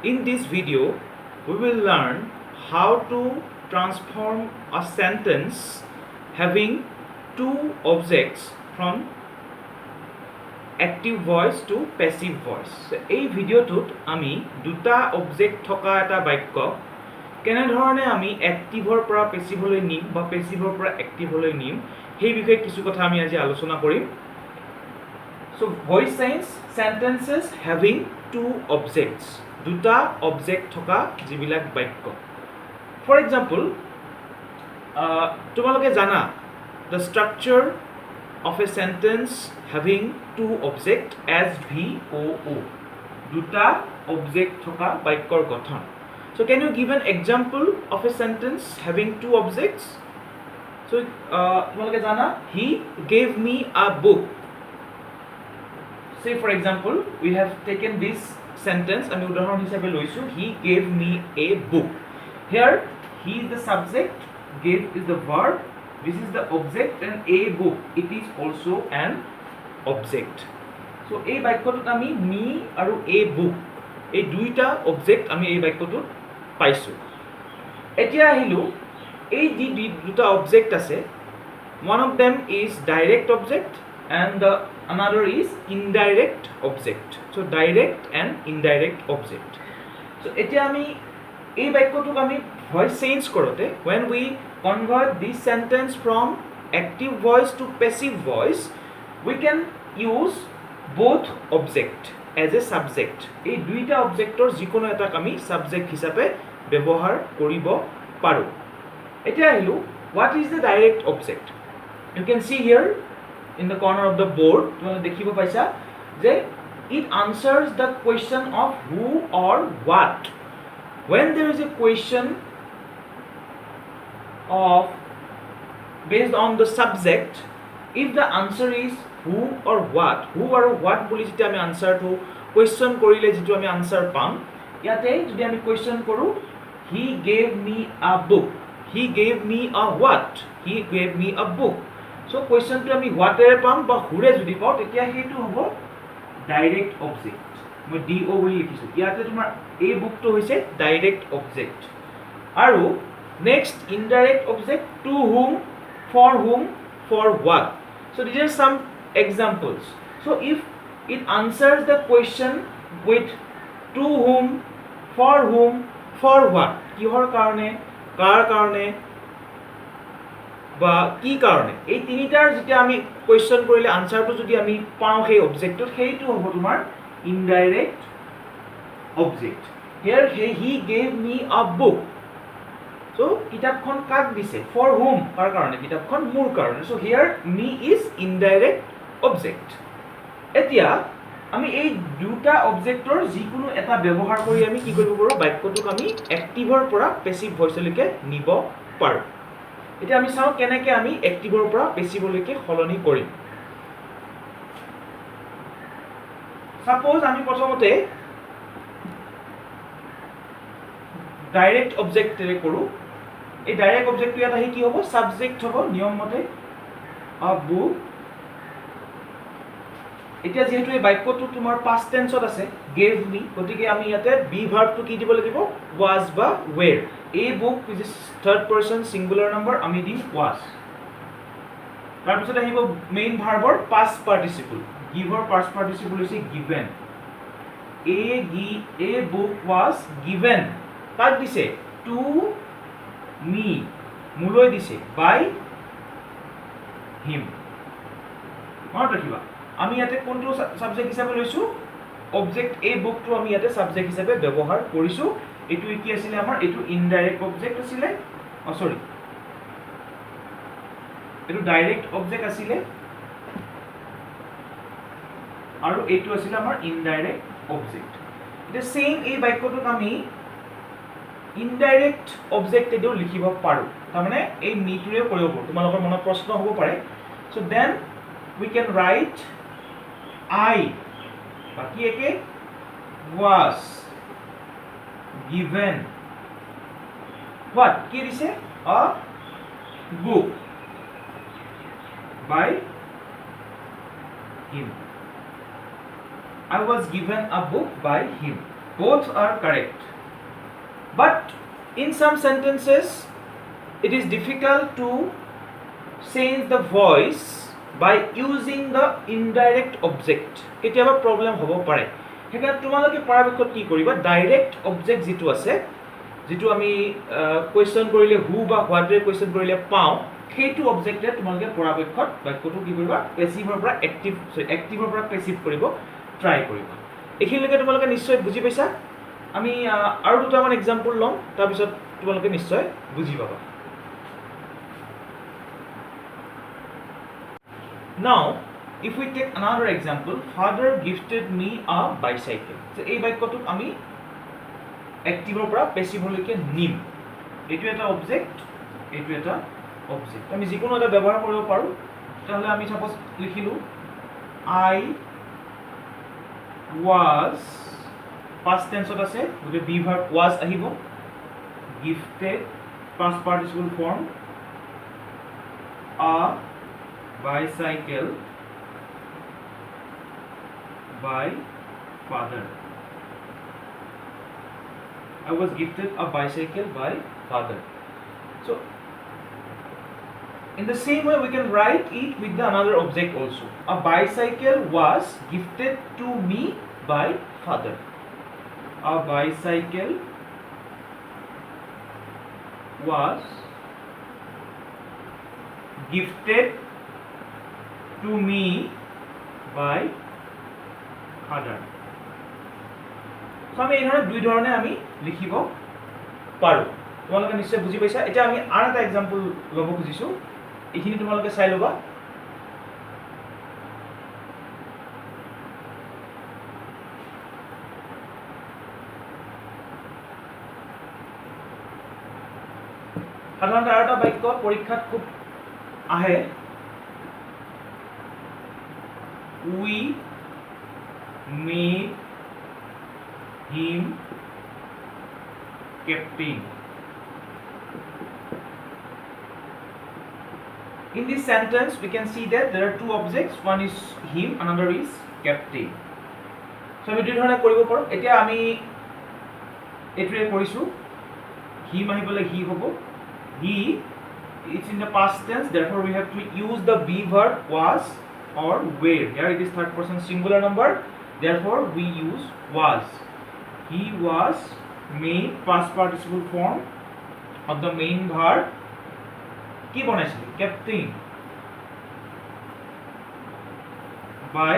In this video, we will learn how to transform a sentence having two objects from active voice to passive voice. এই ভিডিওটোত আমি দুটা object থকা এটা বাক্য কেনে ধৰণে আমি অ্যাক্টিভৰ পৰা পেসিভলৈ নিম বা পেসিভৰ পৰা অ্যাক্টিভলৈ নিম সেই বিষয়ে কিছু কথা আমি আজি আলোচনা কৰিম। So voice sentences having two objects, দুটা অবজেক্ট থকা যিবিলাক বাক্য। For example, তোমালোকে জানা the structure of a sentence having two object as VOO, দুটা object থকা বাক্যৰ গঠন। So can you give an example of a sentence having two objects? So তোমালোকে জানা he gave me a book. Say for example, we have taken this sentence আমি উদাহৰণ হিচাপে লৈছো he gave me a book. Here he is the subject, gave is the verb, this is the object, and a book, it is also an object. So এই বাক্যটোত আমি me আৰু a book এই দুইটা object আমি এই বাক্যটোত পাইছো। এতিয়া আহিলো এই যি দুটা অবজেক্ট আছে, one of them is direct object and the another is indirect object. So direct and indirect object. So এতিয়া আমি এই বাক্যটোক আমি voice change কৰোতে when we convert this sentence from active voice to passive voice, we can use both object as a subject. এই দুইটা অবজেক্টৰ যিকোনো এটাক আমি subject হিচাপে ব্যৱহাৰ কৰিব পাৰো। এতিয়া আহিলো what is the direct object? You can see here in the corner of the board, তোমালোকে দেখিব পাইছা যে it answers the question of who or what. When there is a question of based on the subject, if the answer is who or what, who or what বুলি যেতিয়া আমি answer to question কৰিলে যেটো আমি answer পাম, ইয়াতে যদি আমি question কৰো he gave me a book, he gave me a what, he gave me a book. So question to আমি what এৰে পাম বা হুৰে যদি পাও তেতিয়া হেতু হ'ব ডাইৰেক্ট অবজেক্ট। মই DO বুলি লিখিছো, ইয়াতে তোমাৰ এই বুকটো হৈছে ডাইৰেক্ট অবজেক্ট। আৰু next indirect object, to whom, for what. So these are some examples. So if it answers the question with to whom, for what, কিহৰ কাৰণে, কাৰ কাৰণে বা কি কাৰণে, এই তিনিটাৰ যেতিয়া আমি কোৱেশ্চন কৰিলে আনসাৰটো যদি আমি পাওঁ সেই অবজেক্টত সেইটো হ'ব তোমাৰ indirect object. Here he gave me a book. So কিতাপখন কাক দিছে, for whom, কাৰ কাৰণে, কিতাপখন মোৰ কাৰণে। So here me is indirect object. এতিয়া আমি এই দুটা অবজেক্টৰ যিকোনো এটা ব্যৱহাৰ কৰি আমি কি কৰিব পাৰো, বাক্যটোক আমি এক্টিভৰ পৰা পেসিভ ভইচলৈকে নিব পাৰো। এতিয়া আমি চাও কেনেকৈ আমি এক্টিভৰ পৰা পেসিভলৈকে সলনি কৰিম। সাপোজ আমি প্ৰথমতে ডাইৰেক্ট অবজেক্টৰে কৰো। এই ডাইৰেক্ট অবজেক্টটো ইয়াত আহি কি হ'ব, সাবজেক্ট হ'ব নিয়ম মতে a book। এতিয়া যেহেতু এই বাক্যটো তোমাৰ past tenseত আছে gave me, গতিকে আমি ইয়াতে be ভাৰ্বটো কি দিব লাগিব, was বা were। a book is third person singular number, আমি দিম was। তাৰ পিছত আহিব মেইন ভাৰ্বৰ past participle, giveৰ past participle হৈছে given। a book was given, কাক দিছে, to me, মোলৈ দিছে, by him। মনত ৰাখিবা আমি ইয়াতে কোনটো সাবজেক্ট হিচাপে লৈছো, অবজেক্ট a বুকটো আমি ইয়াতে সাবজেক্ট হিচাপে ব্যৱহাৰ কৰিছো। এটো কি আছিল আমাৰ, এটো ইনডাইৰেক্ট অবজেক্ট আছিল, সৰি এটো ডাইৰেক্ট অবজেক্ট আছিল আৰু এটো আছিল আমাৰ ইনডাইৰেক্ট অবজেক্ট। এটা সেম এই বাক্যটোক আমি ইনডাইৰেক্ট অবজেক্ট এদিও লিখিব পাৰো, তাৰমানে এই মিটোৰে কৰিব পাৰো। তোমালোকৰ মনত প্ৰশ্ন হ'ব পাৰে। So then we can write I বাকি একে was given what, কি দিছে, a book by him, I was given a book by him. both are correct, but in some sentences it is difficult to change the voice by using the indirect object. কেতিয়াবা problem হ'ব পাৰে, সেইকাৰণে তোমালোকে পৰাপক্ষত কি কৰিবা, direct object যেটো আছে, যেটো আমি কোৱেশ্চন কৰিলে হু বা হোৱাটৰে কোৱেশ্চন কৰিলে পাওঁ, সেইটো অবজেক্টে তোমালোকে পৰাপক্ষত বাক্যটো কি কৰিবা, পেছিভৰ পৰা এক্টিভৰ পৰা পেছিভ কৰিব ট্ৰাই কৰিবা। এইখিনিলৈকে তোমালোকে নিশ্চয় বুজি পাইছা। আমি আৰু দুটামান এক্সাম্পল ল'ম, তাৰপিছত তোমালোকে নিশ্চয় বুজি পাবা। Now, if we take another example, father gifted me a bicycle. So, এই বাক্যটোক আমি এক্টিভৰ পৰা পেছিভলৈকে নিম। এইটো এটা অবজেক্ট, এইটো এটা অবজেক্ট। আমি যিকোনো এটা ব্যৱহাৰ কৰিব পাৰোঁ। তেতিয়াহ'লে আমি suppose লিখিলোঁ I was, past tense আছে, গতিকে be verb was আহিব, gifted past participle form, a bicycle by father. I was gifted a bicycle by father. So in the same way we can write it with the another object also. A bicycle was gifted to me by father. A bicycle was gifted to me by father. So আমি এই ধৰণে দুই ধৰণে আমি লিখিব পাৰোঁ। তোমালোকে নিশ্চয় বুজি পাইছা। এতিয়া আমি আৰু এটা এক্সাম্পল ল'ব খুজিছোঁ, এইখিনি তোমালোকে চাই ল'বা। সাধাৰণতে আৰু এটা বাক্য পৰীক্ষাত খুব আহে, we made him captain. In this sentence we can see that there are two objects, one is him, another is captain. So আমি দুই ধৰণে কৰিব পাৰোঁ। এতিয়া আমি এইটোৱে কৰিছোঁ, him আহিবলৈ he হ'ব, he is in the past tense, therefore we have to use the be verb was or were. Here it is third person singular number, therefore we use was. He was made past participle form of the main verb কি বনাইছিল, captain, by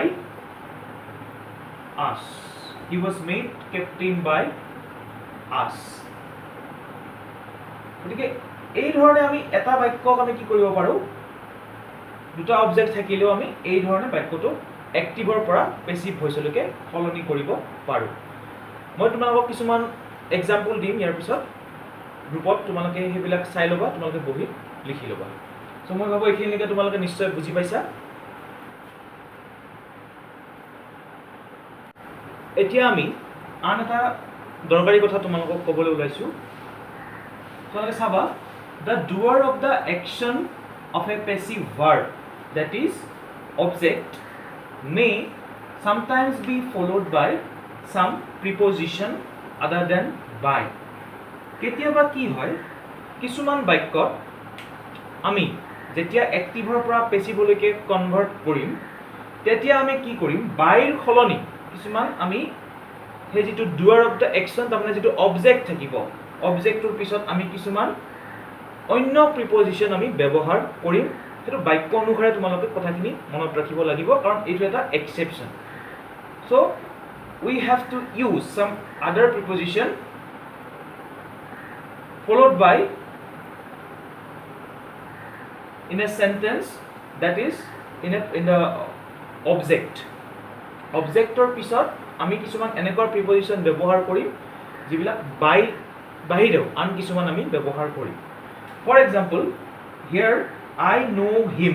us. He was made captain by us. গতিকে এই ধৰণে আমি এটা বাক্যক আমি কি কৰিব পাৰোঁ, দুটা অবজেক্ট থাকিলেও আমি এই ধৰণে বাক্যটো এক্টিভৰ পৰা পেছিভ ভইচলৈকে সলনি কৰিব পাৰোঁ। মই তোমালোকক কিছুমান এক্সাম্পল দিম, ইয়াৰ পিছত গ্ৰুপত তোমালোকে সেইবিলাক চাই ল'বা, তোমালোকে বহি লিখি ল'বা। চ' মই ভাবোঁ এইখিনিলৈকে তোমালোকে নিশ্চয় বুজি পাইছা। এতিয়া আমি আন এটা দৰকাৰী কথা তোমালোকক ক'বলৈ ওলাইছোঁ। তোমালোকে চাবা, the doer of the action of a passive verb, that is object, may sometimes be followed by some preposition other than by. কেতিয়াবা কি হয়, কিছুমান বাক্যত আমি যেতিয়া এক্টিভৰ পৰা পেছিভলৈকে কনভাৰ্ট কৰিম, তেতিয়া আমি কি কৰিম, বাইৰ সলনি কিছুমান আমি সেই যিটো ডুৱাৰ অফ দ্য একশ্যন, তাৰমানে যিটো অবজেক্ট থাকিব, অবজেক্টটোৰ পিছত আমি কিছুমান অন্য প্ৰিপজিশ্যন আমি ব্যৱহাৰ কৰিম। সেইটো বাক্য অনুসাৰে তোমালোকে কথাখিনি মনত ৰাখিব লাগিব, কাৰণ এইটো এটা exception. So' we have to use চাম আদাৰ preposition followed by in a sentence, that is in the object. Objector পিছত আমি কিছুমান এনেকুৱা প্ৰিপজিশ্যন ব্যৱহাৰ কৰিম যিবিলাক বাহিৰেও আন কিছুমান আমি ব্যৱহাৰ কৰিম। For example, here I know him.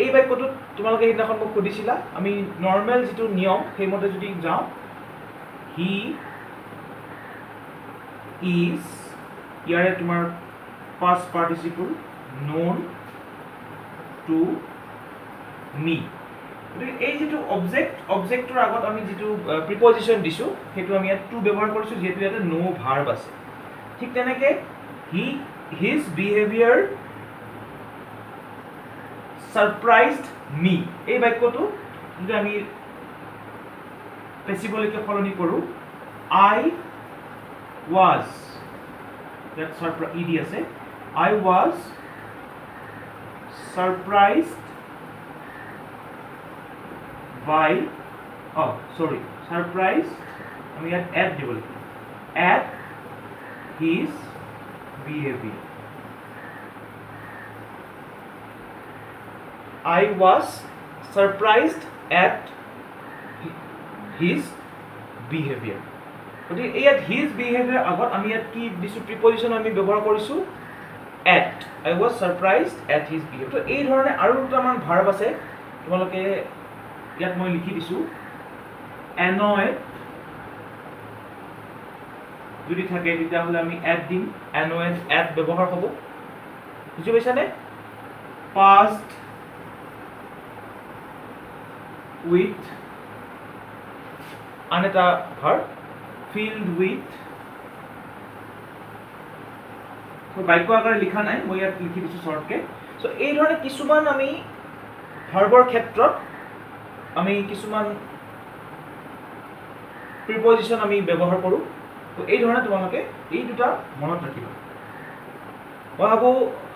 এই বাক্যটোত তোমালোকে সেইদিনাখন মোক সুধিছিলা, আমি নৰ্মেল যিটো নিয়ম সেইমতে যদি যাওঁ, he is, ইয়াৰে তোমাৰ past participle known to me. এই যেটো অবজেক্টৰ আগত আমি যেটো প্ৰিপজিশন দিছো হেতু আমি ইয়াত টু ব্যৱহাৰ কৰিছো যেহেতু ইয়াতে নো ভাৰ্ব আছে ঠিক তেনেকে his behavior surprised me এই বাক্যটো যদি আমি পেসিবলৈকে সলনি কৰো I was that surprise ed আছে I was surprised by surprised আমি ইয়াত at দিব লাগিব at his behavior I was surprised at his behavior গতিকে ইয়াত his behavior আগত আমি ইয়াত কি দিছো প্ৰিপজিশন আমি ব্যৱহাৰ কৰিছো at I was surprised at his behavior তো এই ধৰণে আৰু দুটামান ভাৰ্ব আছে তোমালোকে ইয়াত মই লিখি দিছো annoyed যদি থাকে তেতিয়া হলে আমি at দিম annoyed at ব্যৱহাৰ হ'ব বুজি পাইছানে past with aneta verb filled with তো বাক্য আকাৰে লিখা নাই মই ইয়াত লিখি দিছো শৰ্টকে সো এই ধৰণে কিছুমান আমি ভাৰ্বৰ ক্ষেত্ৰত আমি কিছুমান প্ৰিপজিশন আমি ব্যৱহাৰ কৰো তো এই ধৰণে তোমালোকে এই দুটা মনত ৰাখিবা মই ভাবো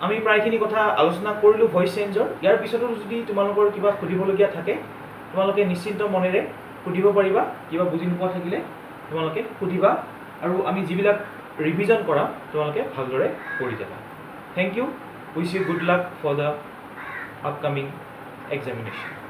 আমি প্ৰায়খিনি কথা আলোচনা কৰিলো ভয়েস চেঞ্জৰ ইয়াৰ পিছতো যদি তোমালোকৰ কিবা সুধিবলগীয়া থাকে তোমালোকে নিশ্চিন্ত মনেৰে সুধিব পাৰিবা কিবা বুজি নোপোৱা থাকিলে তোমালোকে সুধিবা আৰু আমি যিবিলাক ৰিভিজন কৰা তোমালোকে ভালদৰে কৰি যাবা thank you wish you good luck for the upcoming examination